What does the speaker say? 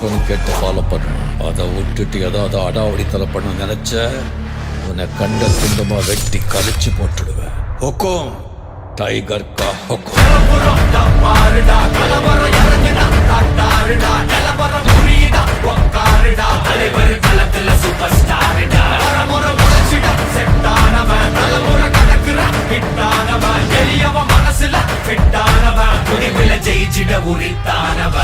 பண்ணி கேட்டு ஃபாலோ பண்ணணும். அதை விட்டுட்டு ஏதாவது அடாவடித்தலை பண்ண நினைச்ச உன்னை கண்ட துண்டமா வெட்டி கழிச்சு போட்டுடுவேன். ஹொக்கும் டைகர் கா ஹொக்கும். ஜெயிச்சிட உரித்தானவ